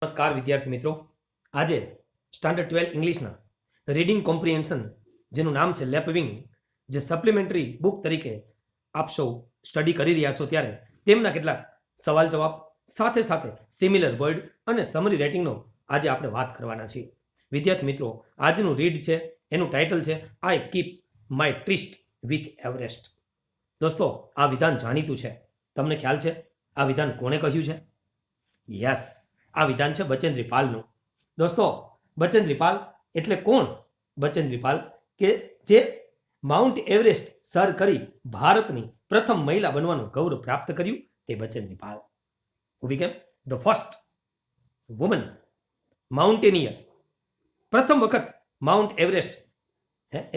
નમસ્કાર વિદ્યાર્થી મિત્રો, આજે સ્ટાન્ડર્ડ 12 ઇંગ્લિશના રીડિંગ કોમ્પ્રિહેન્શન જેનું નામ છે લેપવિંગ, જે સપ્લિમેન્ટરી બુક તરીકે આપ સૌ સ્ટડી કરી રહ્યા છો ત્યારે તેમના કેટલાક સવાલ જવાબ સાથે સાથે સિમિલર વર્ડ અને સમરી રાઇટિંગનો આજે આપણે વાત કરવાના છીએ. વિદ્યાર્થી મિત્રો, આજનું રીડ છે એનું ટાઇટલ છે I keep my tryst with Everest. દોસ્તો, આ વિધાન જાણીતું છે. તમને ખ્યાલ છે આ વિધાન કોણે કહ્યું છે? યસ, આ વિધાન છે બચેન્દ્રી પાલનું. દોસ્તો, બચેન્દ્રી પાલ એટલે કોણ? બચેન્દ્રી પાલ કે જે માઉન્ટ એવરેસ્ટ સર કરી ભારતની પ્રથમ મહિલા બનવાનું ગૌરવ પ્રાપ્ત કર્યું તે Bachendri Pal. Who became the first woman mountaineer. પ્રથમ વખત માઉન્ટ એવરેસ્ટ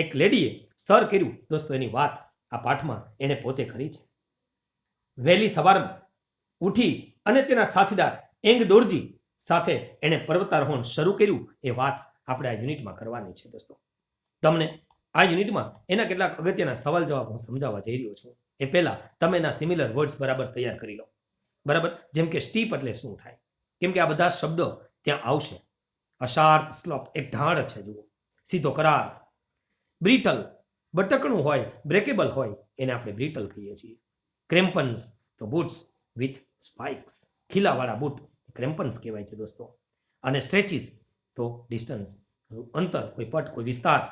એક લેડીએ સર કર્યું. દોસ્તો, એની વાત આ પાઠમાં એને પોતે કરી છે. વહેલી સવારમાં ઉઠી અને તેના સાથીદાર એંગ દોરજી સાથે એણે પર્વતારોહણ શરૂ કર્યું એ વાત આપણે આ યુનિટમાં કરવાની છે. દોસ્તો, તમને આ યુનિટમાં એના કેટલાક અગત્યના સવાલ જવાબ હું સમજાવવા જઈ રહ્યો છું. એ પહેલા તમે એના સિમિલર વર્ડ્સ બરાબર તૈયાર કરી લો. બરાબર, જેમ કે સ્ટીપ એટલે શું થાય, કેમ કે આ બધા શબ્દો ત્યાં આવશે. અશાર્પ સ્લોપ એક ઢાળ છે, જુઓ, સીધો કરાર. બ્રિટલ બટકણું હોય, બ્રેકેબલ હોય એને આપણે બ્રિટલ કહીએ છીએ. ક્રેમ્પન્સ તો બૂટ્સ વિથ સ્પાઇક્સ, ખીલાવાળા બૂટ ક્રેમ્પન્સ કહેવાય છે દોસ્તો. અને સ્ટ્રેચિસ તો ડિસ્ટન્સ, અંતર, કોઈ પટ, કોઈ વિસ્તાર,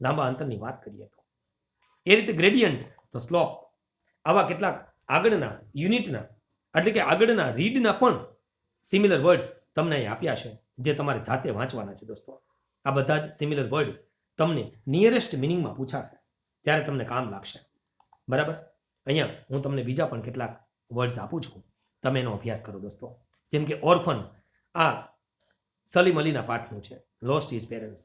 લાંબા અંતરની વાત કરીએ તો. એ રીતે ગ્રેડિયન્ટ તો સ્લોપ. આવા કેટલાક આગળના યુનિટના એટલે કે આગળના રીડના પણ સિમિલર વર્ડ્સ તમને અહીં આપ્યા છે, જે તમારે જાતે વાંચવાના છે. દોસ્તો, આ બધા જ સિમિલર વર્ડ તમને નિયરેસ્ટ મિનિંગમાં પૂછાશે ત્યારે તમને કામ લાગશે. બરાબર, અહીંયા હું તમને બીજા પણ કેટલાક વર્ડ્સ આપું છું, તમે એનો અભ્યાસ કરો. દોસ્તો, જેમ કે ઓર્ફન, આ સલીમ અલીના પાઠનું છે, લોસ્ટ હિઝ પેરેન્ટ્સ.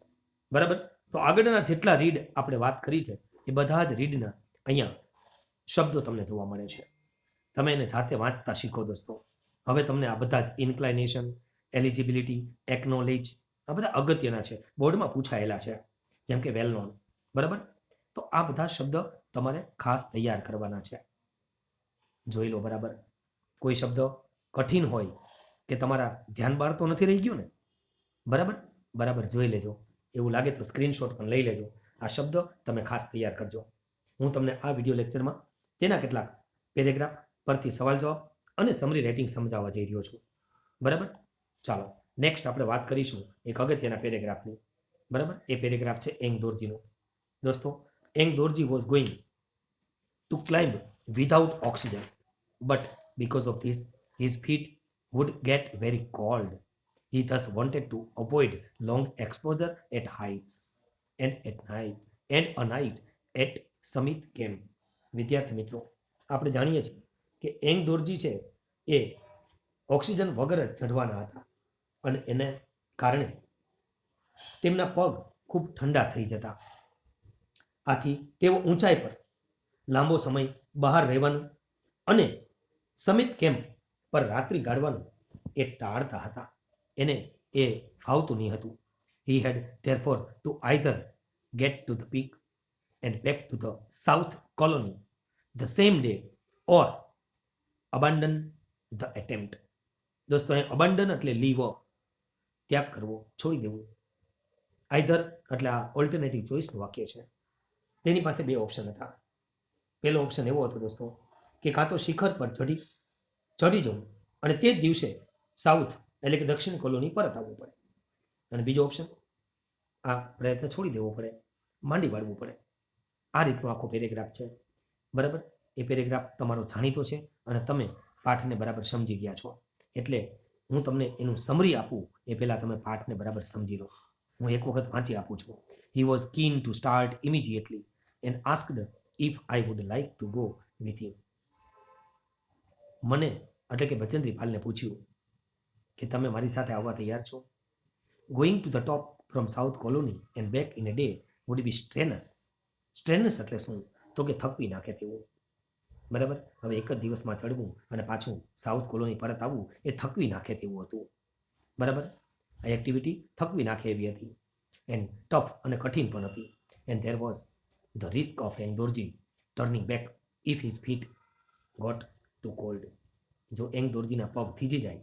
બરાબર, તો આગળના જેટલા રીડ આપણે વાત કરી છે એ બધા જ રીડના અહીંયા શબ્દો તમને જોવા મળે છે. તમે એને જાતે વાંચતા શીખો. દોસ્તો, હવે તમને આ બધા જ ઇન્ક્લાઇનેશન, એલિજિબિલિટી, એકનોલેજ, આ બધા અગત્યના છે, બોર્ડમાં પૂછાયેલા છે, જેમ કે વેલ નોન. બરાબર, તો આ બધા શબ્દ તમારે ખાસ તૈયાર કરવાના છે. જોઈ લો. બરાબર, કોઈ શબ્દ કઠિન હોય કે તમારા ધ્યાન બહાર તો નથી રહી ગયું ને? બરાબર જોઈ લેજો. એવું લાગે તો સ્ક્રીનશોટ પણ લઈ લેજો. આ શબ્દ તમે ખાસ તૈયાર કરજો. હું તમને આ વિડીયો લેક્ચરમાં તેના કેટલાક પેરેગ્રાફ પરથી સવાલ જવાબ અને સમરી રાઇટિંગ સમજાવવા જઈ રહ્યો છું. બરાબર, ચાલો નેક્સ્ટ આપણે વાત કરીશું એક અગત્યના પેરેગ્રાફની. બરાબર, એ પેરેગ્રાફ છે એંગ દોરજીનો. દોસ્તો, Ang Dorji was going to climb without oxygen, but because of this, his feet would get very cold. He thus wanted to avoid long exposure at heights and a night at summit camp. વિદ્યાર્થી મિત્રો, આપણે જાણીએ છીએ કે એંગ દોરજી છે એ oxygen વગર જ ચઢવાના હતા અને એને કારણે તેમના પગ ખૂબ ઠંડા થઈ જતા. આથી તેઓ ઊંચાઈ પર લાંબો સમય બહાર રહેવાનું અને સમિત કેમ્પ પર રાત્રિ ગાળવાનું એ ટાળતા હતા. એને એ ફાવતું નહીં હતું. He had therefore to either get to the peak and back to the south colony the same day or abandon the attempt. દોસ્તો, અહીં અબાન્ડન એટલે લીવ, ત્યાગ કરવો, છોડી દેવું. આઈધર એટલે આ ઓલ્ટરનેટિવ ચોઇસનું વાક્ય છે. તેની પાસે બે ઓપ્શન હતા. પહેલો ઓપ્શન એવો હતો દોસ્તો કે કાં તો શિખર પર ચડી જવું અને તે જ દિવસે સાઉથ એટલે કે દક્ષિણ કોલોની પરત આવવું પડે, અને બીજો ઓપ્શન આ પ્રયત્ન છોડી દેવો પડે, માંડી વાળવું પડે. આ રીતનો આખો પેરેગ્રાફ છે. બરાબર, એ પેરેગ્રાફ તમારો જાણીતો છે અને તમે પાઠને બરાબર સમજી ગયા છો. એટલે હું તમને એનું સમરી આપું એ પહેલાં તમે પાઠને બરાબર સમજી લો. હું એક વખત વાંચી આપું છું. He was keen to start immediately and asked if I would like to go with him. મને એટલે કે બચેન્દ્રી પાલને પૂછ્યું કે તમે મારી સાથે આવવા તૈયાર છો? Going to the top from south colony and back in a day would be strenuous. Strenuous એટલે શું? તો કે થકવી નાખે તેવું. બરાબર, હવે એક જ દિવસમાં ચડવું અને પાછું સાઉથ કોલોની પરત આવવું એ થકવી નાખે તેવું હતું. બરાબર, આ એક્ટિવિટી થકવી નાખે એવી હતી. એન્ડ ટફ અને કઠિન પણ હતી. And there was the risk of Ang Dorji turning back if his feet got too cold. જો એંગ દોરજીના પગ થીજી જાય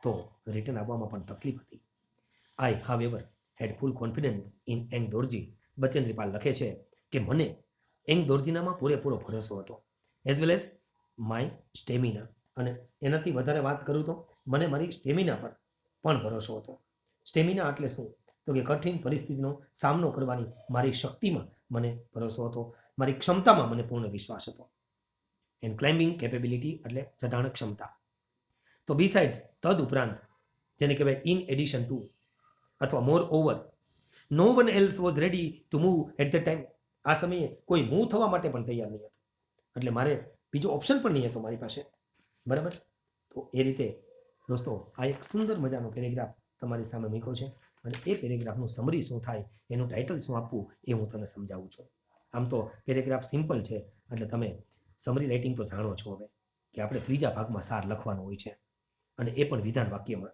તો રિટર્ન આપવામાં પણ તકલીફ હતી. I however had full confidence in Ang Dorji. Bachendri Pal લખે છે કે મને એંગ દોરજીનામાં પૂરેપૂરો ભરોસો હતો, as well as my stamina. અને એનાથી વધારે વાત કરું તો મને મારી સ્ટેમિના પર પણ ભરોસો હતો. સ્ટેમિના એટલે શું? તો કે કઠિન પરિસ્થિતિનો સામનો કરવાની મારી શક્તિમાં મને ભરોસો હતો, મારી ક્ષમતામાં મને પૂર્ણ વિશ્વાસ હતો. એન્ડ ક્લાઇમ્બિંગ કેપેબિલિટી એટલે ચઢાણ ક્ષમતા. તો બીસાઇડ્સ તદ ઉપરાંત, જેને કહેવાય ઇન એડિશન ટુ અથવા moreover, no one else was ready to move at the time. આ સમયે કોઈ મૂવ થવા માટે પણ તૈયાર નહીં હતું, એટલે મારે બીજો ઓપ્શન પણ નહીં હતો મારી પાસે. બરાબર? તો એ રીતે દોસ્તો આ એક સુંદર મજાનો પેરેગ્રાફ તમારી સામે મૂક્યો છે, અને એ પેરેગ્રાફનું સમરી શું થાય, એનું ટાઇટલ શું આપવું, એ હું તમને સમજાવું છું. આમ તો પેરેગ્રાફ સિમ્પલ છે, એટલે તમે સમરી રાઇટિંગ તો જાણો છો હવે કે આપણે ત્રીજા ભાગમાં સાર લખવાનો હોય છે, અને એ પણ વિધાન વાક્યમાં.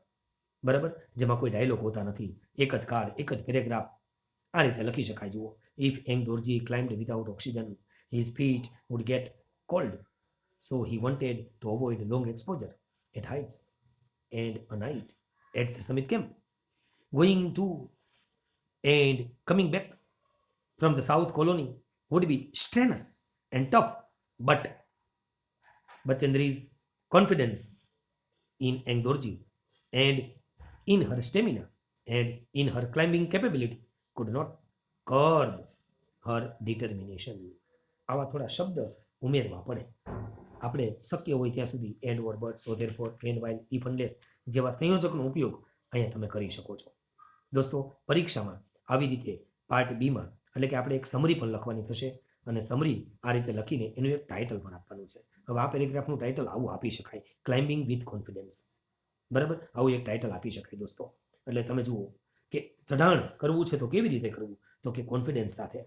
બરાબર? જેમાં કોઈ ડાયલોગ હોતા નથી, એક જ કાર્ડ, એક જ પેરેગ્રાફ, આ રીતે લખી શકાય. જુઓ, if Ang Dorji climbed without oxygen his feet would get cold, so he wanted to avoid long exposure at heights and a night at the summit camp. Going to and coming back from the South Colony would be strenuous and tough, but Bachendri's confidence in Eng Dorji and in her stamina and in her climbing capability could not curb her determination. આવા થોડા શબ્દ ઉમેરવા પડે. આપણે શક્ય હોય ત્યાં સુધી and or but, so therefore, when, while, if, unless જેવા સંયોજકનો ઉપયોગ અહીંયા તમે કરી શકો છો. દોસ્તો, પરીક્ષામાં આવી રીતે પાર્ટ બીમાં એટલે કે આપણે એક સમરી પણ લખવાની થશે, અને સમરી આ રીતે લખીને એનું એક ટાઇટલ પણ આપવાનું છે. હવે આ પેરેગ્રાફનું ટાઇટલ આવું આપી શકાય, ક્લાઇમ્બિંગ વિથ કોન્ફિડન્સ. બરાબર? આવું એક ટાઇટલ આપી શકાય દોસ્તો. એટલે તમે જુઓ કે ચઢાણ કરવું છે તો કેવી રીતે કરવું, તો કે કોન્ફિડન્સ સાથે.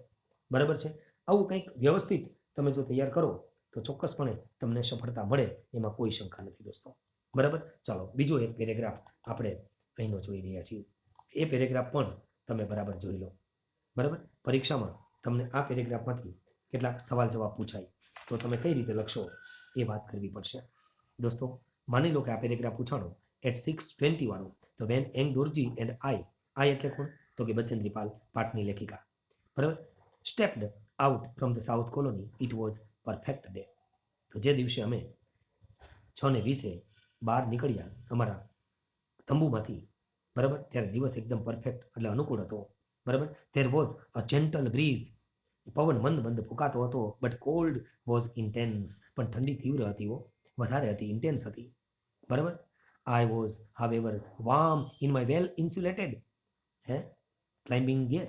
બરાબર છે? આવું કંઈક વ્યવસ્થિત તમે જો તૈયાર કરો તો ચોક્કસપણે તમને સફળતા મળે, એમાં કોઈ શંકા નથી દોસ્તો. બરાબર? ચાલો બીજો એક પેરેગ્રાફ આપણે અહીંનો જોઈ રહ્યા છીએ. એ પેરેગ્રાફ પણ તમે બરાબર જોઈ લો. બરાબર? પરીક્ષામાં તમને આ પેરેગ્રાફમાંથી કેટલાક સવાલ જવાબ પૂછાય તો તમે કઈ રીતે લખશો એ વાત કરવી પડશે. દોસ્તો, માની લો કે આ પેરેગ્રાફ પૂછાણો એટ 6:20 વાળો, તો van Ang Dorji and I એટલે કોણ? તો કે બચેન્દ્રીપાલ, પાઠની લેખિકા. બરાબર? Stepped out from the south colony it was perfect day. તો જે દિવસે અમે 6:20 બહાર નીકળ્યા અમારા તંબુમાંથી, બરાબર, ત્યારે દિવસ એકદમ પરફેક્ટ એટલે અનુકૂળ હતો. બરાબર? There was a gentle breeze. પવન મંદ મંદ ફૂંકાતો હતો, બટ કોલ્ડ વોઝ ઇન્ટેન્સ. પણ ઠંડી તીવ્ર હતી, વધારે હતી, ઇન્ટેન્સ હતી. બરાબર? I was however warm in my well insulated climbing gear.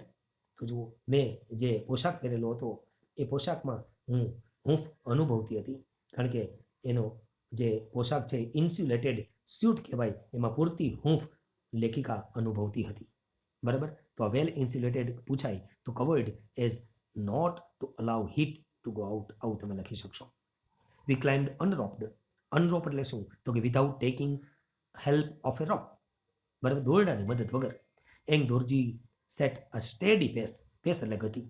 તો જુઓ, મેં જે પોશાક પહેરેલો હતો એ પોશાકમાં હું હૂંફ અનુભવતી હતી, કારણ કે એનો જે પોશાક છે ઇન્સ્યુલેટેડ સ્યુટ કહેવાય, એમાં પૂરતી હૂંફ લેખિકા અનુભવતી હતી. બરાબર? તો આ વેલ ઇન્સ્યુલેટેડ પૂછાય તો covered as not to allow heat to go out, આવું તમે લખી શકશો. વી ક્લાઇમ્ડ અનરોપ્ડ. અનરોપ એટલે શું? તો કે વિધાઉટ ટેકિંગ હેલ્પ ઓફ એ રોપ. બરાબર? દોરડાની મદદ વગર. એંગ દોરજી સેટ અ સ્ટેડી પેસ. પેસ એટલે ગતિ.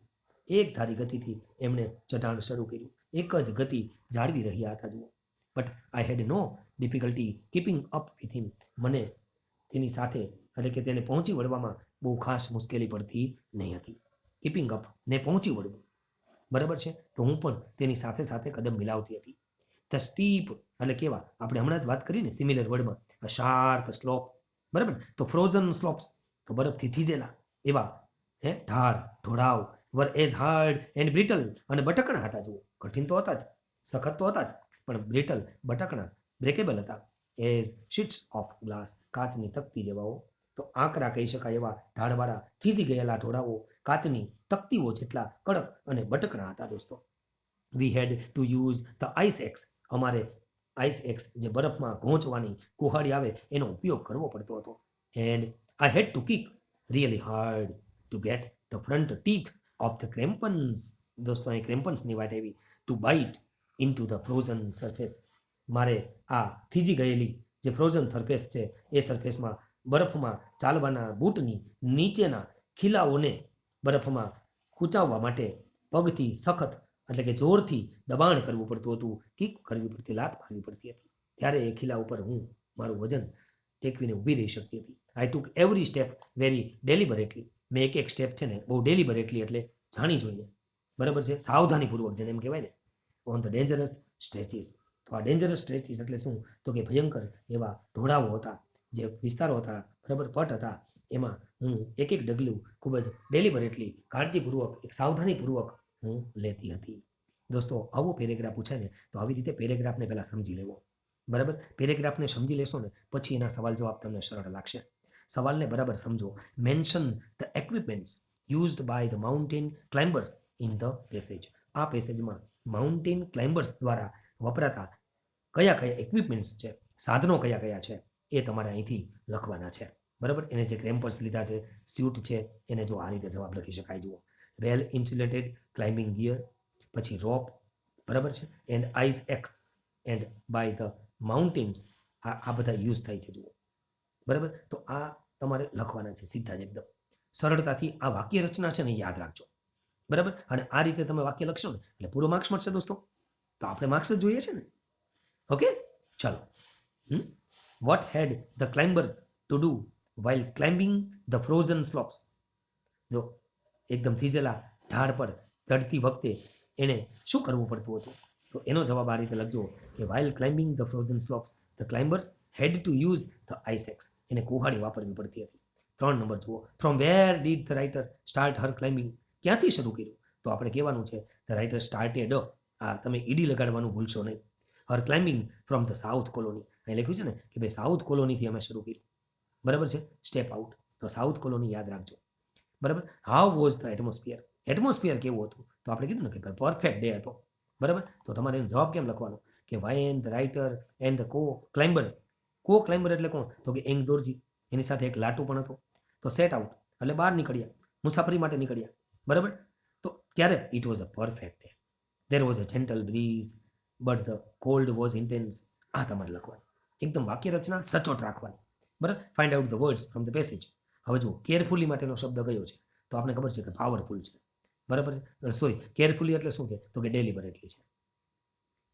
એક ધારી ગતિથી એમણે ચઢાણ શરૂ કર્યું, એક જ ગતિ જાળવી રહ્યા હતા. જુઓ, but I had no difficulty keeping up with him. મને તેની સાથે એટલે કે તેને પહોંચી વળવામાં બહુ ખાસ મુશ્કેલી પડતી નહીં હતી. કીપિંગ અપ ને પહોંચી વળવું. બરાબર છે? તો હું પણ તેની સાથે સાથે કદમ મિલાવતી હતી. ધ સ્ટીપ એટલે કેવા? આપણે હમણાં જ વાત કરીને સિમિલર વર્ડમાં, શાર્પ સ્લોપ. બરાબર? તો ફ્રોઝન સ્લોપ્સ તો બરફથી થીજેલા એવા ઢાળ ઢોળાવ. વર એઝ હાર્ડ એન્ડ બ્રિટલ. અને બટકણા હતા. જુઓ, કઠિન તો હતા જ, સખત તો હતા જ, પણ બ્રિટલ બટકણા, બ્રેકેબલ હતા. As sheets of glass. કાચની તકતી જેવાઓ. તો આંકડા કહી શકાય એવા ઢાળવાળા થીજી ગયેલા ઢોળાવો કાચની તકતીઓ જેટલા કડક અને બટકણા હતા. દોસ્તો, we had to use the ice axe. અમારે આઈસ એક્સ જે બરફમાં ઘોંચવાની કુહાડી આવે એનો ઉપયોગ કરવો પડતો હતો. And I had to kick really hard to get the front teeth of the crampons. દોસ્તો, અહીં ક્રેમ્પન્સની વાત આવી. To bite into the frozen surface. મારે આ થીજી ગયેલી જે ફ્રોઝન સરફેસ છે એ સરફેસમાં બરફમાં ચાલવાના બૂટની નીચેના ખીલાઓને બરફમાં ખૂંચાવવા માટે પગથી સખત એટલે કે જોરથી દબાણ કરવું પડતું હતું, કિક કરવી પડતી, લાત મારવી પડતી હતી. ત્યારે એ ખીલા ઉપર હું મારું વજન ટેકવીને ઊભી રહી શકતી હતી. આઈ ટુક એવરી સ્ટેપ વેરી ડેલિબરેટલી. મેં એક એક સ્ટેપ છે ને બહુ ડેલિબરેટલી એટલે જાણી જોઈને, બરાબર છે, સાવધાનીપૂર્વક જેને એમ કહેવાય ને, ઓન ધ ડેન્જરસ સ્ટ્રેચીસ. તો આ ડેન્જરસ સ્ટ્રેચીસ એટલે શું? તો કે ભયંકર એવા ઢોળાવો હતા, જે વિસ્તારો હતા, બરાબર, પટ હતા, એમાં હું એક એક ડગલું ખૂબ જ ડેલિબરેટલી, કાળજીપૂર્વક, એક સાવધાનીપૂર્વક હું લેતી હતી. દોસ્તો, આવો પેરેગ્રાફ પૂછાય ને તો આવી રીતે પેરેગ્રાફને પહેલાં સમજી લેવો, બરાબર. પેરેગ્રાફને સમજી લેશો ને પછી એના સવાલ જવાબ તમને સરળ લાગશે. સવાલને બરાબર સમજો. Mention the equipments used by the mountain climbers in the passage. આ પેસેજમાં માઉન્ટેન ક્લાઇમ્બર્સ દ્વારા વપરાતા કયા કયા ઇક્વિપમેન્ટ્સ છે, સાધનો કયા કયા છે, એ તમારે અહીંથી લખવાના છે, બરાબર. એને જે ક્રેમ્પર્સ લીધા છે, સ્યુટ છે, એને જો આ રીતે જવાબ લખી શકાય. જુઓ, વેલ ઇન્સ્યુલેટેડ ક્લાઇમ્બિંગ ગિયર, પછી રોપ, બરાબર છે, and ice axe and by the mountains. આ બધા યુઝ થાય છે, જુઓ, બરાબર. તો આ તમારે લખવાના છે સીધા જ એકદમ સરળતાથી. આ વાક્ય રચના છે ને યાદ રાખજો, બરાબર. અને આ રીતે તમે વાક્ય લખશો ને એટલે પૂરો માર્ક્સ મળશે દોસ્તો. તો આપણે માર્ક્સ જ જોઈએ છે ને. ઓકે, ચાલો. What had the climbers to do while climbing the frozen slopes. જો એકદમ થીજેલા ઢાળ પર ચડતી વખતે એણે શું કરવું પડતું હતું? તો એનો જવાબ આ રીતે લખજો કે while climbing the frozen slopes the climbers had to use the ice axe. એને કુહાડી વાપરવી પડતી હતી. 3 નંબર જુઓ, from where did the writer start her climbing. ક્યાંથી શરૂ કર્યું? તો આપણે કહેવાનું છે ધ રાઇટર સ્ટાર્ટેડ. આ તમે ઈડી લગાડવાનું ભૂલશો નહીં. Her climbing from the south colony. અહીં લખ્યું છે ને કે ભાઈ સાઉથ કોલોનીથી અમે શરૂ કર્યું, બરાબર છે, સ્ટેપ આઉટ. તો સાઉથ કોલોની યાદ રાખજો, બરાબર. How was the atmosphere. Atmosphere કેવું હતું? તો આપણે કીધું ને કે ભાઈ પરફેક્ટ ડે હતો, બરાબર. તો તમારે એનો જવાબ કેમ લખવાનો કે why and the writer and the co climber. કો ક્લાઇમ્બર એટલે કોણ? તો કે એંગ દોરજી, એની સાથે એક લાટુ પણ હતો. તો સેટ આઉટ એટલે બહાર નીકળ્યા, મુસાફરી માટે નીકળ્યા, બરાબર. તો ક્યારે? It was a perfect day. There was a gentle breeze but the cold was intense. આ તમારે લખવાનું. એકદમ વાક્ય રચના સચોટ રાખવાની, બરાબર. Find out the words from the passage. હવે જુઓ, કેરફુલી માટેનો શબ્દ કયો છે? તો આપણે ખબર છે કે પાવરફુલ છે, બરાબર. સોરી, કેરફુલી એટલે શું છે? તો કે ડેલિબરેટલી છે,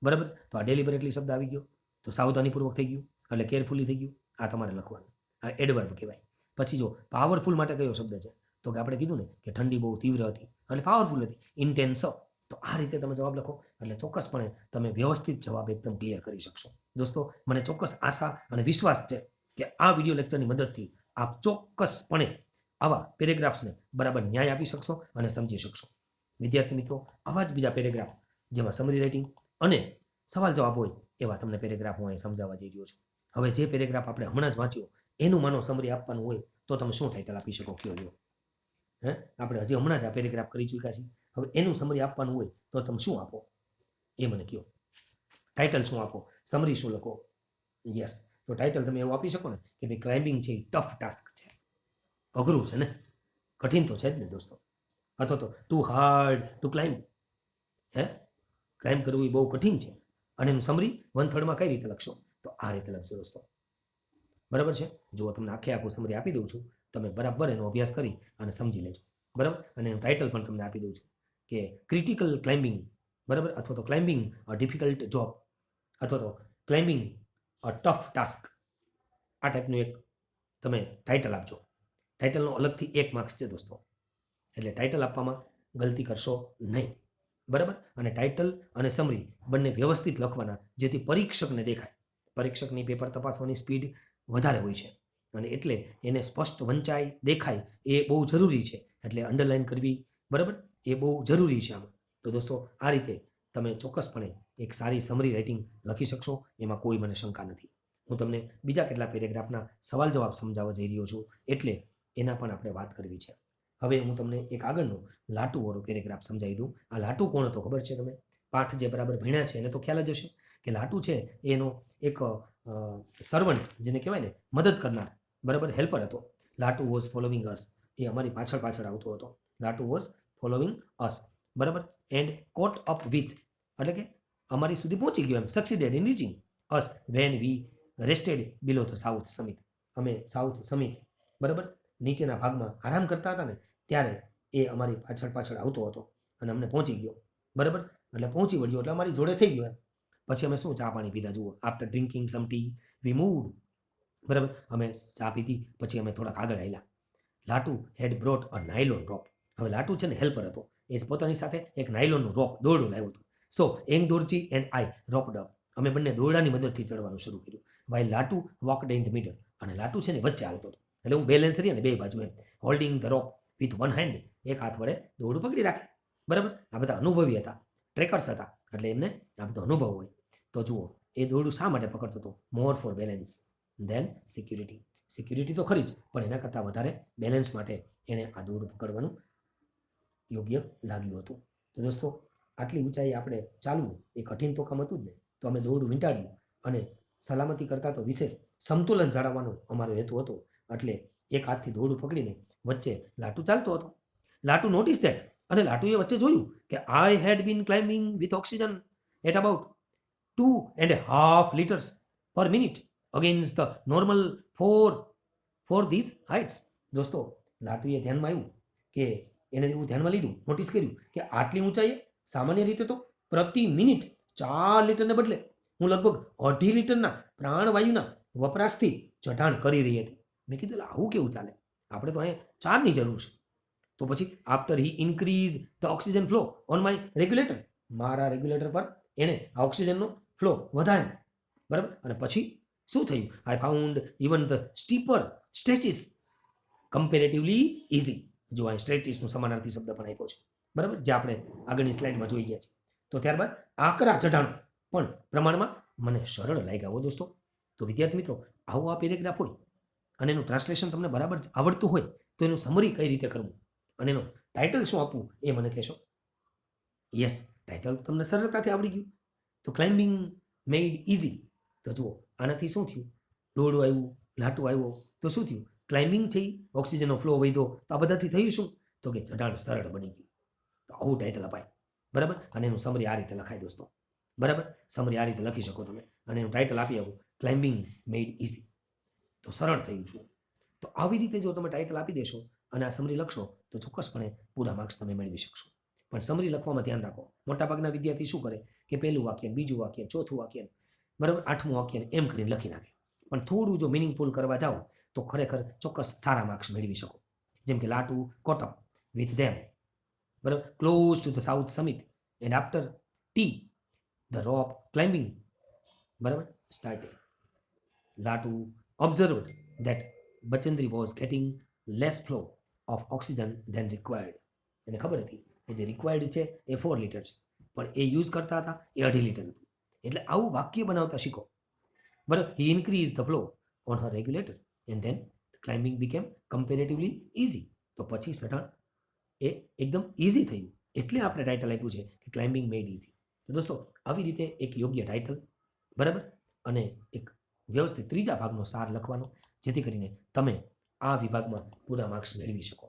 બરાબર. તો આ ડેલિબરેટલી શબ્દ આવી ગયો તો સાવધાનીપૂર્વક થઈ ગયું એટલે કેરફુલી થઈ ગયું. આ તમારે લખવાનું. આ એડવર્બ કહેવાય. પછી જો પાવરફુલ માટે કયો શબ્દ છે? તો કે આપણે કીધું ને કે ઠંડી બહુ તીવ્ર હતી એટલે પાવરફુલ હતી, ઇન્ટેન્સ. તો આ રીતે તમે જવાબ લખો એટલે ચોક્કસપણે તમે વ્યવસ્થિત જવાબ એકદમ ક્લિયર કરી શકશો. દોસ્તો, મને ચોક્કસ આશા અને વિશ્વાસ છે કે આ વિડીયો લેક્ચરની મદદથી આપ ચોક્કસપણે આવા પેરેગ્રાફ્સને બરાબર ન્યાય આપી શકશો અને સમજી શકશો. વિદ્યાર્થી મિત્રો, આવા જ બીજા પેરેગ્રાફ જેમાં સમરી રાઇટિંગ અને સવાલ જવાબ હોય એવા તમને પેરેગ્રાફ હું અહીં સમજાવવા જઈ રહ્યો છું. હવે જે પેરેગ્રાફ આપણે હમણાં જ વાંચ્યો એનું માનો સમરી આપવાનું હોય તો તમે શું ટાઇટલ આપી શકો? કયો લ્યો. આપણે હજી હમણાં જ આ પેરેગ્રાફ કરી ચૂક્યા છીએ. હવે એનું સમરી આપવાનું હોય તો તમે શું આપો એ મને કહો. ટાઇટલ શું આપો? સમરી શું લખો? યસ, તો ટાઇટલ તમે એવું આપી શકો ને કે ભાઈ ક્લાઇમ્બિંગ છે એ ટફ ટાસ્ક છે, અઘરું છે ને, કઠિન તો છે જ ને દોસ્તો. અથવા તો too hard to climb. Climb કરવું એ બહુ કઠિન છે. અને એનું સમરી 1/3 કઈ રીતે લખશો? તો આ રીતે લખજો દોસ્તો, બરાબર છે. જુઓ, તમને આખું સમરી આપી દઉં છું, તમે બરાબર એનો અભ્યાસ કરી અને સમજી લેજો, બરાબર. અને એનું ટાઇટલ પણ તમને આપી દઉં છું કે ક્રિટિકલ ક્લાઇમ્બિંગ, બરાબર, અથવા તો ક્લાઇમ્બિંગ અ ડિફિકલ્ટ જોબ, અથવા તો ક્લાઇમ્બિંગ અ ટફ ટાસ્ક. આ ટાઈપનું એક તમે ટાઇટલ આપજો. ટાઇટલનો અલગથી 1 માર્ક્સ છે દોસ્તો, એટલે ટાઇટલ આપવામાં ગલતી કરશો નહીં, બરાબર. અને ટાઇટલ અને સમરી બંને વ્યવસ્થિત લખવાના જેથી પરીક્ષકને દેખાય. પરીક્ષકની પેપર તપાસવાની સ્પીડ વધારે હોય છે અને એટલે એને સ્પષ્ટ વંચાય દેખાય એ બહુ જરૂરી છે. એટલે અંડરલાઇન કરવી, બરાબર, એ બહુ જરૂરી છે આમાં. તો દોસ્તો, આ રીતે તમે ચોક્કસપણે એક સારી સમરી રાઇટિંગ લખી શકશો, એમાં કોઈ મને શંકા નથી. હું તમને બીજા કેટલા પેરેગ્રાફના સવાલ જવાબ સમજાવવા જઈ રહ્યો છું એટલે એના પણ આપણે વાત કરવી છે. હવે હું તમને એક આગળનો લાટુવાળો પેરેગ્રાફ સમજાવી દઉં. આ લાટુ કોણ હતો ખબર છે? તમે પાઠ જે બરાબર ભણ્યા છે એને તો ખ્યાલ જ હશે કે લાટુ છે એનો એક સર્વન્ટ, જેને કહેવાય ને મદદ કરનાર, બરાબર, હેલ્પર હતો. લાટુ વોઝ ફોલોવિંગ અસ. એ અમારી પાછળ પાછળ આવતો હતો. લાટુ વોઝ ફોલોવિંગ અસ, બરાબર. એન્ડ કોટ અપ વિથ એટલે કે અમારી સુધી પહોંચી ગયો, એમ succeeded in reaching us when we rested below the south summit. અમે સાઉથ સમિટ, બરાબર, નીચેના ભાગમાં આરામ કરતા હતા ને ત્યારે એ અમારી પાછળ પાછળ આવતો હતો અને અમને પહોંચી ગયો, બરાબર. એટલે પહોંચી વળ્યો એટલે અમારી જોડે થઈ ગયો એમ. પછી અમે શું ચા પાણી પીધા. જુઓ, આફ્ટર ડ્રિંકિંગ સમ ટી વી મૂવ્ડ બરાબર. અમે ચા પીધી પછી અમે થોડાક આગળ આવ્યા. લાટુ હેડ બ્રોટ અ નાયલોન રોપ. હવે લાટુ છે ને હેલ્પર હતો, એ પોતાની સાથે એક નાયલોનનું રોપ દોરડું લાવ્યો હતો. સો એંગદોરજી એન્ડ આઈ રોપડ અપ. અમે બંને દોરડાની મદદથી ચડવાનું શરૂ કર્યું. While Latu walked in the middle. અને લાટુ છે ને વચ્ચે હાલતો હતો. એટલે હું બેલેન્સ રહી ને બે બાજુ એમ holding the rope with one hand. એક હાથ વડે દોરડું પકડી રાખે. બરાબર. આ બધા અનુભવી હતા, ટ્રેકર્સ હતા, એટલે એમને આ બધો અનુભવ હોય. તો જુઓ, એ દોરડું શા માટે પકડતો હતો? More for balance then security. Security તો ખરી જ, પણ એના કરતાં વધારે બેલેન્સ માટે એણે આ દોરડું પકડવાનું યોગ્ય લાગ્યું હતું. તો દોસ્તો, આટલી ઊંચાઈ આપણે ચાલવું એ કઠિન તો કામ હતું જ ને. તો અમે દોરડું વીંટાડ્યું અને સલામતી કરતાં તો વિશેષ સમતુલન જાળવવાનો અમારો હેતુ હતો. એટલે એક હાથથી દોરડું પકડીને વચ્ચે લાટુ ચાલતો હતો. Lhatu notice that. અને લાટુએ વચ્ચે જોયું કે I had been climbing with oxygen at about 2.5 liters per minute against the normal for these heights. દોસ્તો, લાટુએ ધ્યાનમાં આવ્યું કે એને એવું ધ્યાનમાં લીધું, નોટિસ કર્યું કે આટલી ઊંચાઈએ સામાન્ય રીતે તો પ્રતિ મિનિટ 4 લીટરને બદલે હું લગભગ 2.5 લીટરના પ્રાણવાયુના વપરાશથી ચઢાણ કરી રહી હતી. મેં કીધું આવું કેવું ચાલે? આપણે તો અહીંયા 4ની જરૂર છે. તો પછી after he increase the oxygen flow on my regulator. મારા રેગ્યુલેટર પર એણે આ ઓક્સિજનનો ફ્લો વધારે. બરાબર. અને પછી શું થયું? I found even the steeper stretches comparatively easy. જો આ સ્ટ્રેચિસનો સમાનાર્થી શબ્દ પણ આપ્યો છે. બરાબર, જે આપણે આગળની સ્લાઇડમાં જોઈ ગયા છે. તો ત્યારબાદ આકરા ચઢાણ પણ પ્રમાણમાં મને સરળ લાગ્યા હો દોસ્તો. તો વિદ્યાર્થી મિત્રો, આવો આ પેરેગ્રાફ હોય અને એનું ટ્રાન્સલેશન તમને બરાબર આવડતું હોય તો એનું સમરી કઈ રીતે કરવું અને એનું ટાઇટલ શું આપવું એ મને કહેશો. યસ, ટાઇટલ તો તમને સરળતાથી આવડી ગયું. તો ક્લાઇમ્બિંગ મેડ ઇઝી. તો જુઓ, આનાથી શું થયું? દોરડું આવ્યું, લાટુ આવ્યો, તો શું થયું? ક્લાઇમ્બિંગ છે, ઓક્સિજનનો ફ્લો વધ્યો. તો આ બધાથી થયું શું? તો કે ચઢાણ સરળ બની ગયું. તો આવું ટાઇટલ અપાય. બરાબર. અને એનું સમરી આ રીતે લખાય દોસ્તો. બરાબર, સમરી આ રીતે લખી શકો તમે. અને એનું ટાઇટલ આપી આવું, ક્લાઇમ્બિંગ મેડ ઇઝી. તો સરળ થયું છું. તો આવી રીતે જો તમે ટાઇટલ આપી દેશો અને આ સમરી લખશો તો ચોક્કસપણે પૂરા માર્ક્સ તમે મેળવી શકશો. પણ સમરી લખવામાં ધ્યાન રાખો. મોટાભાગના વિદ્યાર્થી શું કરે કે પહેલું વાક્ય, બીજું વાક્ય, ચોથું વાક્ય, બરાબર, 8મું વાક્ય એમ કરીને લખી નાખે. પણ થોડું જો મિનિંગફુલ કરવા જાઓ તો ખરેખર ચોક્કસ સારા માર્ક્સ મેળવી શકો. જેમ કે લાટુ કોટ અપ વિથ ધેમ, બરાબર, close to the south summit and after tea the rope climbing, બરાબર, started. Lhatu observed that Bachendri was getting less flow of oxygen than required. એને ખબર હતી કે જે રિક્વાયર્ડ છે એ 4 લીટર છે, પણ એ યુઝ કરતા હતા એ 2.5 લીટર હતું. એટલે આવું વાક્ય બનાવતા શીખો. બરાબર. He increase the flow on her regulator and then climbing became comparatively easy. તો પછી ચઢાણ એ એકદમ ઇઝી થયું. એટલે આપણે ટાઇટલ આપ્યું છે કે ક્લાઇમ્બિંગ મેડ ઇઝી. તો દોસ્તો, આવી રીતે એક યોગ્ય ટાઇટલ, બરાબર, અને એક વ્યવસ્થિત ત્રીજા ભાગનો સાર લખવાનો, જેથી કરીને તમે આ વિભાગમાં પૂરા માર્ક્સ મેળવી શકો.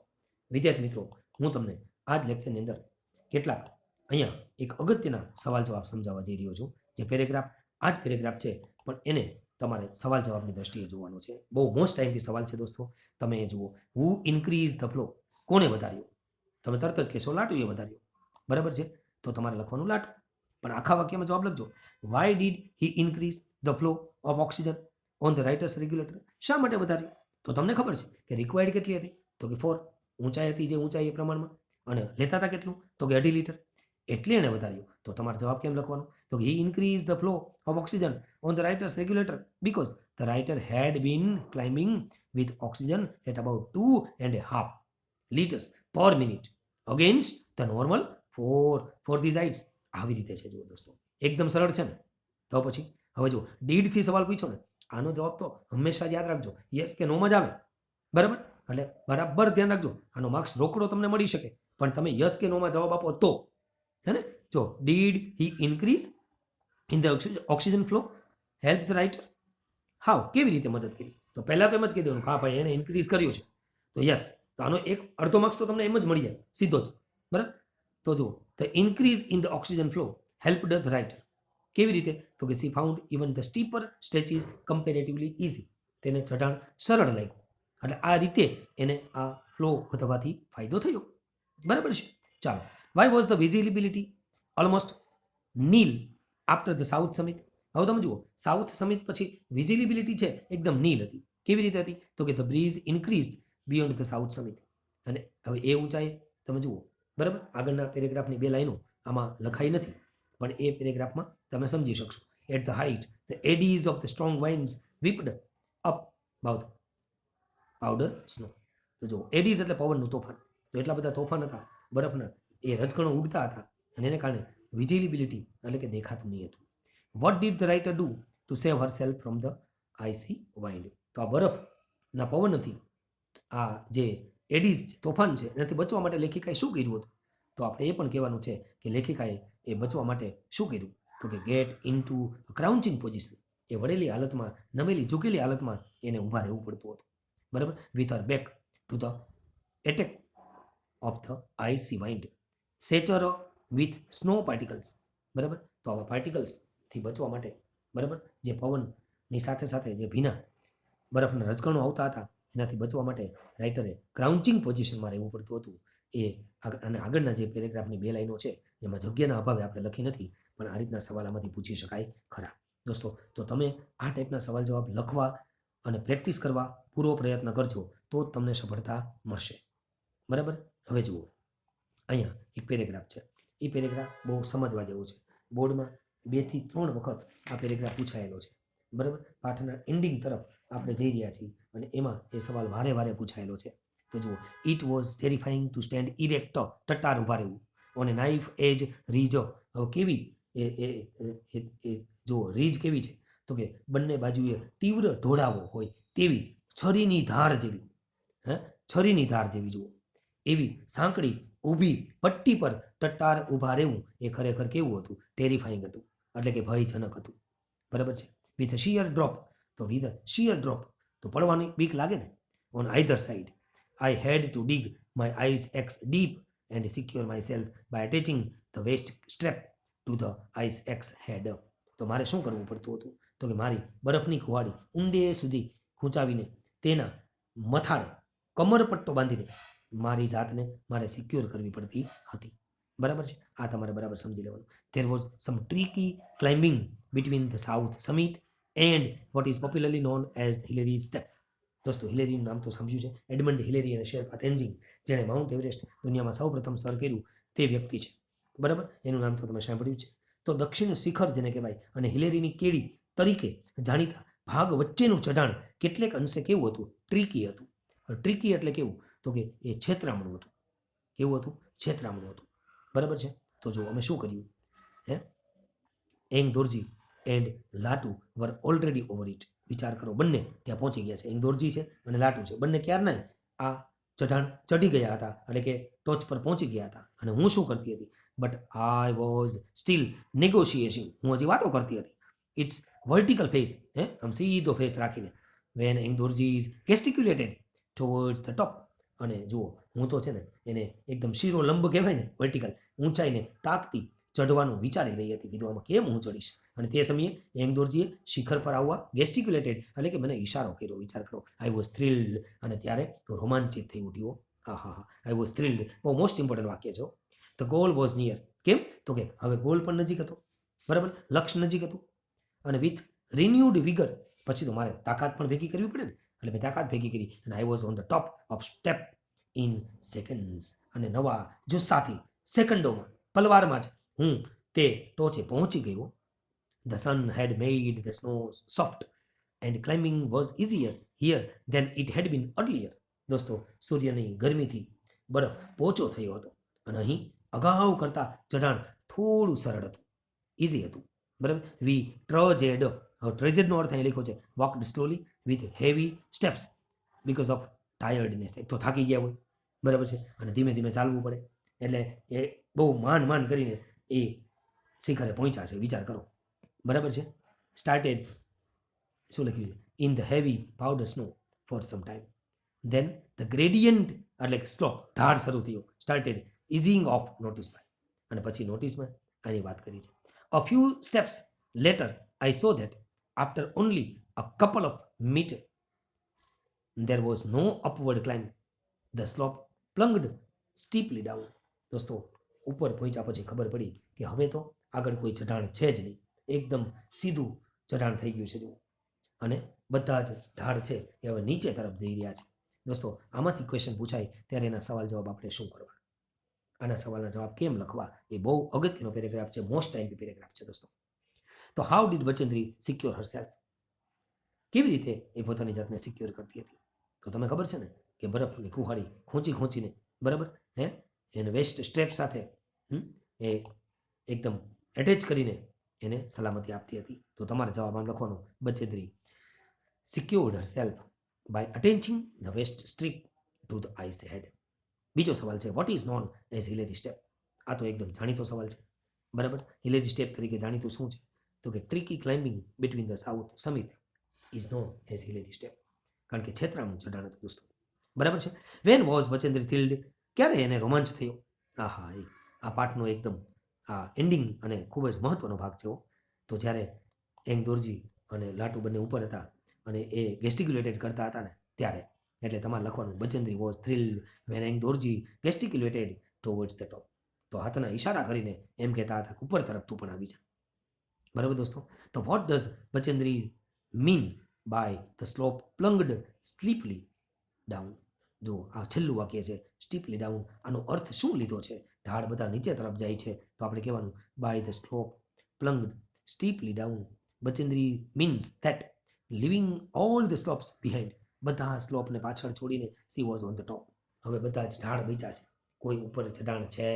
વિદ્યાર્થી મિત્રો, હું તમને આ જ લેક્ચરની અંદર કેટલાક અહીંયા એક અગત્યના સવાલ જવાબ સમજાવવા જઈ રહ્યો છું. જે પેરેગ્રાફ આ જ પેરેગ્રાફ છે, પણ એને તમારે સવાલ જવાબની દ્રષ્ટિએ જોવાનો છે. બહુ મોસ્ટ ટાઈમથી સવાલ છે દોસ્તો. તમે એ જુઓ, હુ ઇન્ક્રીઝ ધ ફ્લો. કોને વધાર્યો? તમે તરત જ કહેશો લાટુએ વધાર્યો. બરાબર છે. તો તમારે લખવાનું લાટુ. પણ આખા વાક્યમાં જવાબ લખજો. Why did he increase the flow of oxygen on the writer's regulator. શા માટે વધાર્યું? તો તમને ખબર છે કે રિક્વાયર્ડ કેટલી હતી? તો કે 4. ઊંચાઈ હતી જે ઊંચાઈ એ પ્રમાણમાં. અને લેતા હતા કેટલું? તો કે 2.5 લીટર. એટલે એને વધાર્યું. તો તમારો જવાબ કેમ લખવાનો? તો he increase the flow of oxygen on the writer's regulator because the writer had been climbing with oxygen at about 2.5 liters per minute against the normal for these heights. આવી રીતે છે જુઓ દોસ્તો. એકદમ સરળ છે ને? તો પછી હવે જો ડીડથી સવાલ પૂછો ને, આનો જવાબ તો હંમેશા યાદ રાખજો, યસ કે નોમાં જ આવે. બરાબર. એટલે બરાબર ધ્યાન રાખજો. આનો માર્ક્સ રોકડો તમને મળી શકે, પણ તમે યસ કે નોમાં જવાબ આપો તો. હે ને? જો did he increase in the oxygen flow help the writer. How? કેવી રીતે મદદ કરી? તો પહેલા તો એમ જ કહી દેવાનું, હા ભાઈ એને ઇન્ક્રીઝ કર્યું છે. તો યસ, તો આનો એક અડધો માર્ક્સ તો તમને એમ જ મળી જાય સીધો જ. બરાબર. તો જુઓ, the increase in the oxygen flow helped the writer. કેવી રીતે? તો કે she found even the steeper stretches comparatively easy. તેને ચઢાણ સરળ લાગ્યું. એટલે આ રીતે એને આ ફ્લો વધવાથી ફાયદો થયો. બરાબર છે. ચાલો, why was the visibility almost nil after the south summit. હવે તમે જુઓ, સાઉથ સમિટ પછી વિઝિબિલિટી છે એકદમ નીલ હતી. કેવી રીતે હતી? તો કે the breeze increased beyond the south summit. અને હવે એ ઊંચાઈ તમે જુઓ, બરાબર, આગળના પેરેગ્રાફની 2 લાઈનો આમાં લખાઈ નથી, પણ એ પેરેગ્રાફમાં તમે સમજી શકશો. At the height the eddies of the strong winds whipped up bow the powder snow. તો જુઓ, એડીઝ એટલે પવનનું તોફાન. તો એટલા બધા તોફાન હતા બરફના, એ રજકણો ઉડતા હતા, અને એને કારણે વિઝિબિલિટી એટલે કે દેખાતું નહીં હતું. What did the writer do to save Har self from the icy wind? તો આ બરફના પવનથી આ જે એડીઝ તોફાન છે એનાથી બચવા માટે લેખિકાએ શું કર્યું હતું? તો આપણે એ પણ કહેવાનું છે કે લેખિકાએ એ બચવા માટે શું કર્યું? તો કે ગેટ ઇન ટુ ક્રાઉન્ચિંગ પોઝિશન. એ વળેલી હાલતમાં, નમેલી ઝૂકેલી હાલતમાં એને ઊભા રહેવું પડતું હતું, બરાબર, with her back to the attack of the icy wind સેચર વિથ સ્નો પાર્ટિકલ્સ. બરાબર, તો આવા પાર્ટિકલ્સથી બચવા માટે, બરાબર, જે પવનની સાથે સાથે જે ભીના બરફના રજકણો આવતા હતા એનાથી બચવા માટે રાઇટરે ક્રાઉન્ચિંગ પોઝિશનમાં રહેવું પડતું હતું. એ અને આગળના જે પેરેગ્રાફની 2 લાઈનો છે એમાં જગ્યાના અભાવે આપણે લખી નથી, પણ આ રીતના સવાલ આમાંથી પૂછી શકાય ખરા. દોસ્તો, તો તમે આ ટાઈપના સવાલ જવાબ લખવા અને પ્રેક્ટિસ કરવા પૂરો પ્રયત્ન કરજો, તો જ તમને સફળતા મળશે. બરાબર, હવે જુઓ, અહીંયા એક પેરેગ્રાફ છે. એ પેરેગ્રાફ બહુ સમજવા જેવું છે. બોર્ડમાં 2 થી 3 વખત આ પેરેગ્રાફ પૂછાયેલો છે. બરાબર, પાઠના એન્ડિંગ તરફ આપણે જઈ રહ્યા છીએ અને એમાં એ સવાલ વારે વારે પૂછાયેલો છે. તો જુઓ, it was terrifying to stand erect, ટટ્ટાર ઊભા રહેવું, on a knife edge ridge. હવે કેવી જુઓ, રીજ કેવી છે? તો કે બંને બાજુએ તીવ્ર ઢોળાવો હોય તેવી, છરીની ધાર જેવી, છરીની ધાર જેવી, જુઓ, એવી સાંકડી ઊભી પટ્ટી પર ટટ્ટાર ઊભા રહેવું એ ખરેખર કેવું હતું? ટેરિફાઇંગ હતું, એટલે કે ભયજનક હતું. બરાબર છે. વિથ શિયર ડ્રોપ, તો વિથ શિયર ડ્રોપ તો પડવાની બીક લાગે ને. On either side I had to dig my ice axe deep and secure myself by attaching the waist strap to the ice axe head. તો મારે શું કરવું પડતું હતું? તો કે મારી બરફની કુવાડી ઊંડે સુધી ખૂંચાવીને તેના મથાળે કમરપટ્ટો બાંધીને મારી જાતને મારે સિક્યોર કરવી પડતી હતી. બરાબર છે, આ તમારે બરાબર સમજી લેવાનું. There was some tricky climbing between the south summit and what is popularly known as Hillary step. દોસ્તો, હિલેરીનું નામ તો સમજ્યું છે. એડમંડ હિલેરી અને શેરપા તેન્જિંગ, જેણે માઉન્ટ એવરેસ્ટ દુનિયામાં સૌપ્રથમ સર કર્યું તે વ્યક્તિ છે. બરાબર, એનું નામ તો તમે સાંભળ્યું છે. તો દક્ષિણ શિખર જેને કહેવાય અને હિલેરીની કેડી તરીકે જાણીતા ભાગ વચ્ચેનું ચઢાણ કેટલેક અંશે કેવું હતું? ટ્રીકી હતું. ટ્રીકી એટલે કેવું? તો કે એ છેતરામણું હતું. કેવું હતું? છેતરામણું હતું. બરાબર છે. તો જો અમે શું કર્યું? Ang Dorji and Lhatu were already over it. વિચાર કરો, બંને ત્યાં પહોંચી ગયા છે. એંગ દોરજી છે અને લાટુ છે, બંને ક્યારના આ ચઢાણ ચઢી ગયા હતા, એટલે કે ટોચ પર પહોંચી ગયા હતા. અને હું શું કરતી હતી? But I was steel negotiation. હું હજી વાતો કરતી હતી. ઇટ્સ વર્ટિકલ ફેસ, આમ સીધો ફેસ રાખીને. When Ang Dorji is gesticulated towards the top. અને જુઓ, હું તો છે ને એને એકદમ શીરો લંબ કહેવાય ને, વર્ટિકલ ઊંચાઈને તાકતી ચઢવાનું વિચારી રહી હતી. કીધું આમાં કેમ હું ચડીશ? અને તે સમયે એંગ દોરજીએ શિખર પર આવવા ગેસ્ટિક્યુલેટેડ એટલે કે મને ઇશારો કર્યો. વિચાર કરો, આઈ વોઝ થ્રિલ્ડ. અને ત્યારે રોમાંચિત થઈ ઉઠ્યો. હા, આઈ વોઝ થ્રિલ્ડ બહુ મોસ્ટ ઇમ્પોર્ટન્ટ વાક્ય છે. The goal was near. કેમ? તો કે હવે ગોલ પણ નજીક હતો. બરાબર, લક્ષ્ય નજીક હતું. અને વિથ રિન્યુડ વિગર, પછી તો મારે તાકાત પણ ભેગી કરવી પડે ને, એટલે મેં તાકાત ભેગી કરી. અને I was on the top of step in seconds. અને નવા જુસ્સાથી સેકન્ડોમાં, પલવારમાં જ હું તે ટોચે પહોંચી ગયો. The sun had made the snow soft and climbing was easier here than it had been earlier. દોસ્તો, સૂર્યની ગરમીથી બરફ પોચો થયો હતો અને અહીં અગાઉ કરતાં ચઢાણ થોડું સરળ હતું, ઇઝી હતું. બરાબર, વી ટ્રજેડ. હવે ટ્રેજેડનો અર્થ અહીં લખ્યો છે walked slowly with heavy steps because of tiredness. એક તો થાકી ગયા હોય, બરાબર છે, અને ધીમે ધીમે ચાલવું પડે, એટલે એ બહુ માન કરીને એ શિખરે પહોંચ્યા છે. વિચાર કરો. બરાબર છે. સ્ટાર્ટેડ, શું લખ્યું છે? In the heavy powder snow for some time. Then the gradient એટલે કે સ્લોપ, ઢાળ શરૂ થયો. Started easing off noticeably. અને પછી નોટિસમાં આની વાત કરી છે. A few steps later I saw that after only a couple of metre there was no upward climb. The slope plunged steeply down. દોસ્તો, ઉપર પહોંચ્યા પછી ખબર પડી કે હવે તો આગળ કોઈ ચઢાણ છે જ નહીં, એકદમ સીધું ચઢાણ થઈ ગયું છે. જુઓ, અને બધા જ ઢાળ છે એ હવે નીચે તરફ જઈ રહ્યા છે. દોસ્તો આમાંથી ક્વેશ્ચન પૂછાય ત્યારે એના સવાલ જવાબ આપણે શું કરવા, આના સવાલના જવાબ કેમ લખવા, એ બહુ અગત્યનો પેરેગ્રાફ છે, મોસ્ટ ટાઈમ પેરેગ્રાફ છે દોસ્તો. તો how did Bachendri secure herself, કેવી રીતે એ પોતાની જાતને સિક્યોર કરતી હતી? તો તમે ખબર છે ને કે બરફની કુહાડી ખૂંચીને બરાબર એને વેસ્ટ સ્ટ્રેપ સાથે એ એકદમ એટેચ કરીને એને સલામતી આપતી હતી. તો તમારે જવાબમાં લખવાનો Bachendri secured herself by attaching the waist strip to the ice head. બીજો સવાલ છે what is known as Hillary step. આ તો એકદમ જાણીતો સવાલ છે બરાબર. હિલેરી સ્ટેપ તરીકે જાણીતું શું છે? તો કે tricky climbing between the south summit is known as Hillary step, કારણ કે છેતરામનું ચઢાણ હતું દોસ્તો બરાબર છે. વેન વોઝ બચેન્દ્રી થ્રિલ્ડ, ક્યારે એને રોમાંચ થયો? આહા, એ આ પાઠનો એકદમ આ એન્ડિંગ અને ખૂબ જ મહત્વનો ભાગ છે. તો જ્યારે એંગ દોરજી અને લાટુ બંને ઉપર હતા અને એ ગેસ્ટિક્યુલેટેડ કરતા હતા ને ત્યારે, એટલે તમારે લખવાનું Bachendri was thrilled when Ang Dorji gesticulated towards the top. તો હાથના ઈશારા કરીને એમ કહેતા હતા ઉપર તરફ તું પણ આવી જા બરાબર દોસ્તો. તો what does Bachendri mean by the slope plunged steeply down. જો આ છેલ્લું વાક્ય છે સ્ટીપલી ડાઉન, આનો અર્થ શું લીધો છે? ઢાળ બધા નીચે તરફ જાય છે તો આપણે કહેવાનું by the slope plunged steeply down. Bachendri means that leaving all the slopes behind, બધા સ્લોપને પાછળ છોડીને she was on the top. હવે બધા જ ઢાળ બીચા છે, કોઈ ઉપર ચઢાણ છે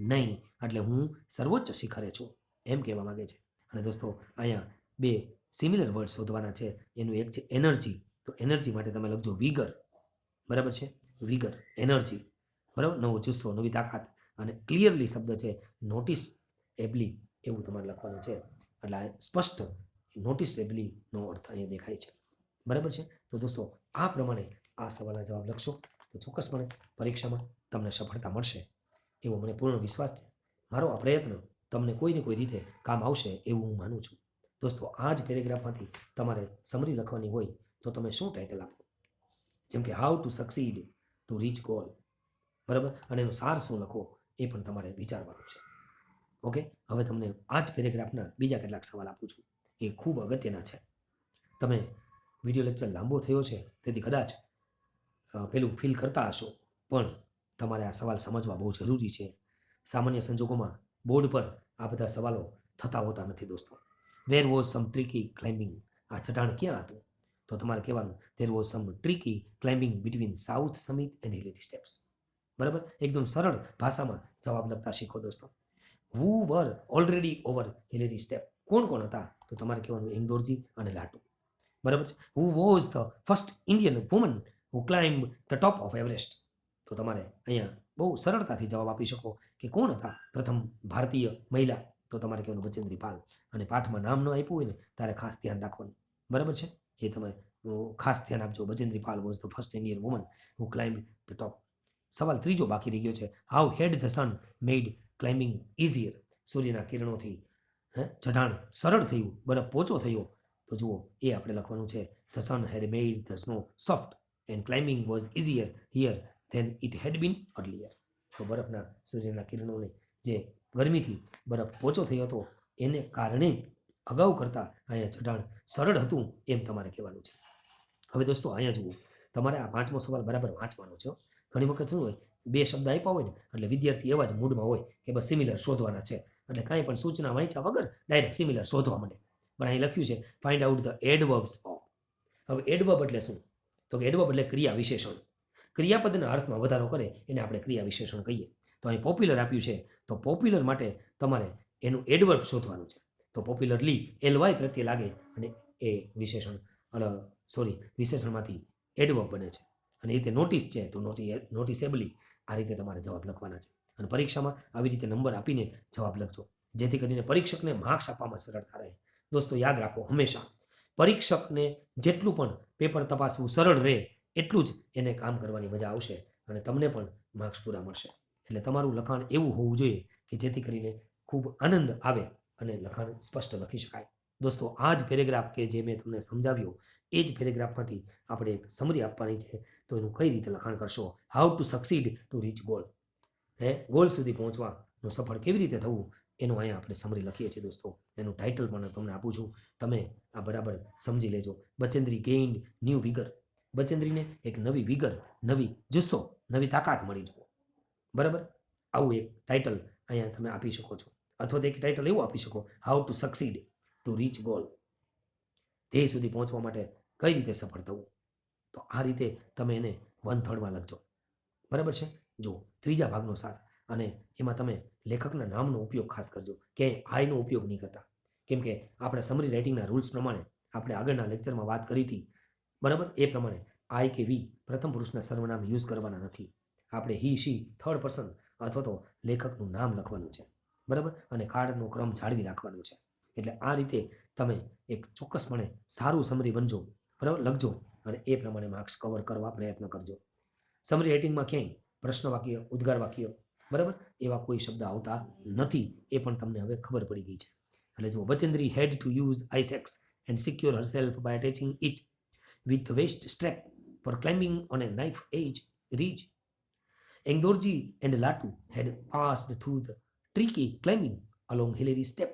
નહીં, એટલે હું સર્વોચ્ચ શિખરે છું એમ કહેવા માંગે છે. અને દોસ્તો અહીંયા બે સિમિલર વર્ડ શોધવાના છે. એનું એક છે એનર્જી, તો એનર્જી માટે તમે લખજો વિગર બરાબર છે, વિગર એનર્જી બરાબર, નવો જુસ્સો નવી તાકાત. અને ક્લિયરલી શબ્દ છે નોટિસ એબલી, એવું તમારે લખવાનું છે. એટલે સ્પષ્ટ નોટિસેબલીનો અર્થ અહીંયા દેખાય છે બરાબર છે. તો દોસ્તો આ પ્રમાણે આ સવાલના જવાબ લખશો તો ચોક્કસપણે પરીક્ષામાં તમને સફળતા મળશે એવો મને પૂર્ણ વિશ્વાસ છે. મારો આ પ્રયત્ન તમને કોઈને કોઈ રીતે કામ આવશે એવું હું માનું છું. દોસ્તો આ જ પેરેગ્રાફમાંથી તમારે સમરી લખવાની હોય તો તમે શું ટાઇટલ આપો? જેમ કે how to succeed to reach goal બરાબર, અને એનો સાર શું લખો એ પણ તમારે વિચારવાનું છે. ઓકે, હવે તમને આ જ પેરેગ્રાફના બીજા કેટલાક સવાલ આપું છું, એ ખૂબ અગત્યના છે. તમે વિડીયો લેક્ચર લાંબો થયો છે તેથી કદાચ પેલું ફીલ કરતા હશો, પણ તમારે આ સવાલ સમજવા બહુ જરૂરી છે. સામાન્ય સંજોગોમાં બોર્ડ પર આ બધા સવાલો થતા હોતા નથી દોસ્તો. Where was some tricky climbing, આ ચઢાણ ક્યાં હતું? તો તમારે કહેવાનું there was some tricky climbing between south summit and Hillary steps બરાબર. એકદમ સરળ ભાષામાં જવાબ લખતા શીખો દોસ્તો. Who were already over Hillary step, કોણ કોણ હતા? તો તમારે કહેવાનું એંગદોરજી અને લાટુ બરાબર છે. Who was the first Indian woman who climb the top of Everest. તો તમારે અહીંયા બહુ સરળતાથી જવાબ આપી શકો કે કોણ હતા પ્રથમ ભારતીય મહિલા? તો તમારે કહેવાનું બચેન્દ્રી પાલ. અને પાઠમાં નામ ન આપ્યું હોય ને ત્યારે ખાસ ધ્યાન રાખવાનું બરાબર છે, એ તમે ખાસ ધ્યાન આપજો. Bachendri Pal was the first Indian woman who climb the top. સવાલ ત્રીજો બાકી રહી ગયો છે how had the sun made climbing easier. સૂર્યના કિરણોથી ચઢાણ સરળ થયું, બરફ પોચો થયો. તો જુઓ એ આપણે લખવાનું છે the sun had made the snow soft and climbing was easier here than it had been earlier. તો બરફના સૂર્યના કિરણોને જે ગરમીથી બરફ પોચો થયો હતો એને કારણે અગાઉ કરતાં અહીંયા ચઢાણ સરળ હતું એમ તમારે કહેવાનું છે. હવે દોસ્તો અહીંયા જુઓ, તમારે આ પાંચમો સવાલ બરાબર વાંચવાનો છે. ઘણી વખત શું હોય, બે શબ્દ આપ્યા હોય ને એટલે વિદ્યાર્થી એવા જ મૂડમાં હોય કે બસ સિમિલર શોધવાના છે, એટલે કાંઈ પણ સૂચના વાંચ્યા વગર ડાયરેક્ટ સિમિલર શોધવા માંડે. પણ અહીં લખ્યું છે ફાઇન્ડ આઉટ ધ એડવર્બ્સ ઓફ. હવે એડવર્બ એટલે શું? તો કે એડવર્બ એટલે ક્રિયા વિશેષણ. ક્રિયાપદના અર્થમાં વધારો કરે એને આપણે ક્રિયા વિશેષણ કહીએ. તો અહીં પોપ્યુલર આપ્યું છે, તો પોપ્યુલર માટે તમારે એનું એડવર્બ શોધવાનું છે. તો પોપ્યુલરલી એલવાય પ્રત્યે લાગે અને એ વિશેષણ વિશેષણમાંથી એડવર્બ બને છે. અને એ રીતે નોટિસ છે તો નોટિસેબલી, આ રીતે તમારે જવાબ લખવાના છે. અને પરીક્ષામાં આવી રીતે નંબર આપીને જવાબ લખજો જેથી કરીને પરીક્ષકને માર્ક્સ આપવામાં સરળતા રહે. દોસ્તો યાદ રાખો, હંમેશા પરીક્ષકને જેટલું પણ પેપર તપાસવું સરળ રહે એટલું જ એને કામ કરવાની મજા આવશે અને તમને પણ માર્ક્સ પૂરા મળશે. એટલે તમારું લખાણ એવું હોવું જોઈએ કે જેથી કરીને ખૂબ આનંદ આવે અને લખાણ સ્પષ્ટ લખી શકાય. દોસ્તો આ જ પેરેગ્રાફ કે જે મેં તમને સમજાવ્યો એ જ પેરેગ્રાફમાંથી આપણે એક સમરી આપવાની છે. તો એનું કઈ રીતે લખાણ કરશો? How to succeed to reach goal. Goal સુધી પહોંચવાનું સફળ કેવી રીતે થવું એનું અહીંયા આપણે સમરી લખીએ છીએ દોસ્તો. એનું ટાઇટલ પણ તમને આપું છું, તમે આ બરાબર સમજી લેજો. બચેન્દ્રી ગેઇન્ડ ન્યૂ વિગર. બચેન્દ્રીને એક નવી વિગર, નવી જુસ્સો, નવી તાકાત મળી જુઓ. બરાબર, આવું એક ટાઇટલ અહીંયા તમે આપી શકો છો. અથવા તો એક ટાઇટલ એવું આપી શકો, how to succeed to reach goal. ધ્યેય સુધી પહોંચવા માટે કઈ રીતે સફળ થવું. તો આ રીતે તમે એને 1/3 લખજો. બરાબર છે. જો ત્રીજા ભાગનો સાર, અને એમાં તમે લેખકના નામનો ઉપયોગ ખાસ કરજો, કે આઈનો ઉપયોગ નહીં કરતા. કેમ કે આપણે સમરી રાઇટિંગના રૂલ્સ પ્રમાણે આપણે આગળના લેક્ચરમાં વાત કરી હતી. બરાબર, એ પ્રમાણે આઈ કે વી પ્રથમ પુરુષના સર્વનામ યુઝ કરવાના નથી. આપણે હી, શી, થર્ડ પર્સન અથવા તો લેખકનું નામ લખવાનું છે. બરાબર, અને કાર્ડનો ક્રમ જાળવી રાખવાનો છે. એટલે આ રીતે તમે એક ચોક્કસપણે સારું સમરી બનજો. બરાબર, લખજો અને એ પ્રમાણે માર્ક્સ કવર કરવા પ્રયત્ન કરજો. સમરી રાઇટિંગમાં ક્યાંય પ્રશ્ન વાક્ય, ઉદ્ગાર વાક્ય, બરાબર, એવા કોઈ શબ્દ આવતા નથી. એ પણ તમને હવે ખબર પડી ગઈ છે. એટલે જો Bachendri had to use ice axe and secure herself by attaching it with the waist strap for climbing on a knife edge ridge. Engdorji and Latu had passed through the tricky climbing along hilary step.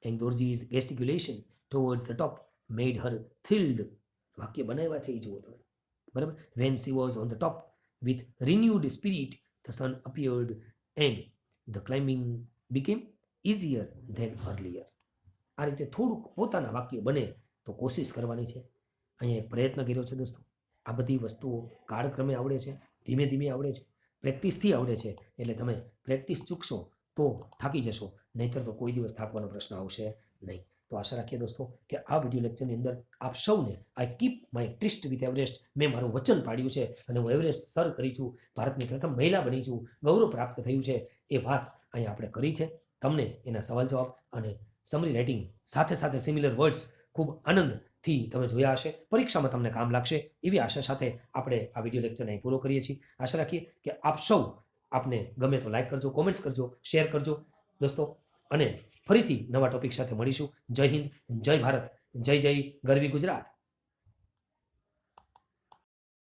Engdorji's gesticulation towards the top made her thrilled. વાક્ય બનાવ્યા છે એ જુઓ તમે. બરાબર, when she was on the top with renewed spirit, the sun appeared and the climbing became easier than earlier. આ રીતે થોડુંક પોતાના વાક્ય બને તો કોશિશ કરવાની છે. અહીંયા એક પ્રયત્ન કર્યો છે દોસ્તો. આ બધી વસ્તુઓ કાળક્રમે આવડે છે, ધીમે ધીમે આવડે છે, પ્રેક્ટિસથી આવડે છે. એટલે તમે પ્રેક્ટિસ ચૂકશો તો થાકી જશો, નહીંતર તો કોઈ દિવસ થાકવાનો પ્રશ્ન આવશે નહીં. તો આશા રાખીએ દોસ્તો કે આ વિડીયો લેક્ચરની અંદર આપ સૌને I keep my tryst with Everest, મેં મારું વચન પાડ્યું છે અને હું એવરેસ્ટ સર કરી છું, ભારતની પ્રથમ મહિલા બની છું, ગૌરવ પ્રાપ્ત થયું છે, એ વાત અહીંયા આપણે કરી છે. તમને એના સવાલ જવાબ અને સમરી રાઇટિંગ સાથે સાથે સિમિલર વર્ડ્સ ખૂબ આનંદથી તમે જોયા હશે. પરીક્ષામાં તમને કામ લાગશે એવી આશા સાથે આપણે આ વિડીયો લેક્ચરને અહીં પૂરો કરીએ છીએ. આશા રાખીએ કે આપ સૌ, આપને ગમે તો લાઈક કરજો, કોમેન્ટ્સ કરજો, શેર કરજો દોસ્તો. અને ફરીથી નવા ટોપિક સાથે મળીશું. જય હિન્દ, જય ભારત, જય જય ગરવી ગુજરાત.